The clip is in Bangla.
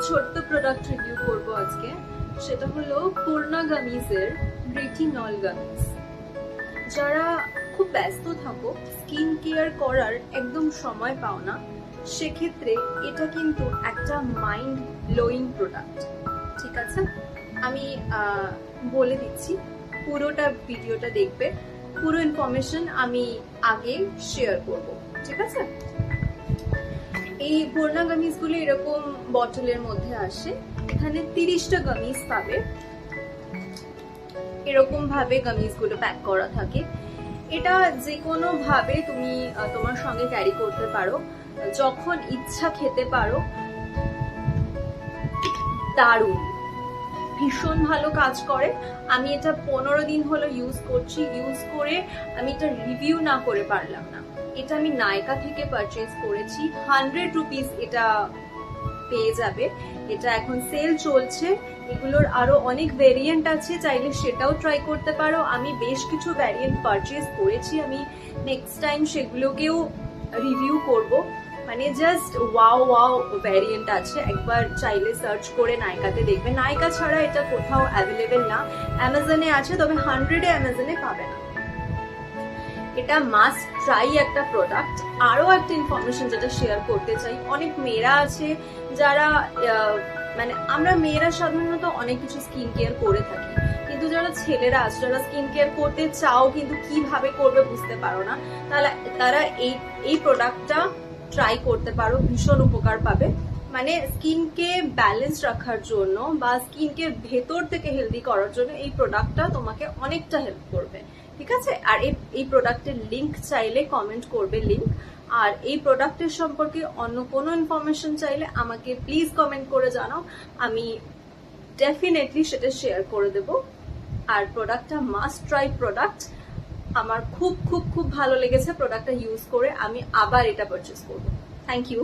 ছোট্ট প্রোডাক্ট রিভিউ করব আজকে। সেটা হলো পূর্ণা গামিজের রেটিনল গামিজ। যারা খুব ব্যস্ত থাকো, স্কিন কেয়ার করার একদম সময় পাও না, সেক্ষেত্রে এটা কিন্তু একটা মাইন্ড ব্লোয়িং প্রোডাক্ট। ঠিক আছে, আমি বলে দিচ্ছি, পুরোটা ভিডিওটা দেখবে, পুরো ইনফরমেশন আমি আগে শেয়ার করব। ঠিক আছে, এই পূর্ণা গামিজ গুলো এরকম বটলের মধ্যে আসে। এখানে 30টা গামিজ পাবে, এরকম ভাবে গামিজ গুলো প্যাক করা থাকে। এটা যে কোনো ভাবে তুমি তোমার সঙ্গে ক্যারি করতে পারো, যখন ইচ্ছা খেতে পারো। দারুণ, ভীষণ ভালো কাজ করে। আমি এটা 15 দিন হলো ইউজ করছি। ইউজ করে আমি এটা রিভিউ না করে পারলাম না। এটা আমি নায়কা থেকে পারচেজ করেছি। 100 রুপিস এটা পেয়ে যাবে। এটা এখন সেল চলছে। এগুলোর আরো অনেক ভেরিয়েন্ট আছে, চাইলে সেটাও ট্রাই করতে পারো। আমি বেশ কিছু ভ্যারিয়েন্ট পারচেজ করেছি, আমি নেক্সট টাইম সেগুলোকেও রিভিউ করব। মানে জাস্ট ওয়াও ওয়াও ভ্যারিয়েন্ট আছে, একবার চাইলে সার্চ করে নায়কাতে দেখবে। নায়কা ছাড়া এটা কোথাও অ্যাভেলেবেল না, অ্যামাজনে আছে, তবে 100-এ অ্যামাজনে পাবে না। এটা মাস্ট ট্রাই একটা প্রোডাক্ট। আরো একটা ইনফরমেশন যেটা শেয়ার করতে চাই, অনেক মেয়েরা আছে যারা মানে আমরা মেয়েরা সাধারণত অনেক কিছু স্কিন কেয়ার করে থাকি, কিন্তু যারা ছেলেরা আছে, যারা স্কিন কেয়ার করতে চাও কিন্তু কিভাবে করবে বুঝতে পারো না, তারা এই প্রোডাক্টটা ট্রাই করতে পারো, ভীষণ উপকার পাবে। মানে স্কিনকে ব্যালেন্স রাখার জন্য বা স্কিনকে ভেতর থেকে হেলদি করার জন্য এই প্রোডাক্টটা তোমাকে অনেকটা হেল্প করবে। ঠিক আছে, আর এই প্রোডাক্টের লিংক চাইলে কমেন্ট করবে লিংক। আর এই প্রোডাক্টের সম্পর্কে অন্য কোনো ইনফরমেশন চাইলে আমাকে প্লিজ কমেন্ট করে জানাও, আমি ডেফিনেটলি সেটা শেয়ার করে দেব। আর প্রোডাক্টটা মাস্ট ট্রাই প্রোডাক্ট। আমার খুব খুব খুব ভালো লেগেছে প্রোডাক্টটা ইউজ করে। আমি আবার এটা পারচেজ করবো। Thank you.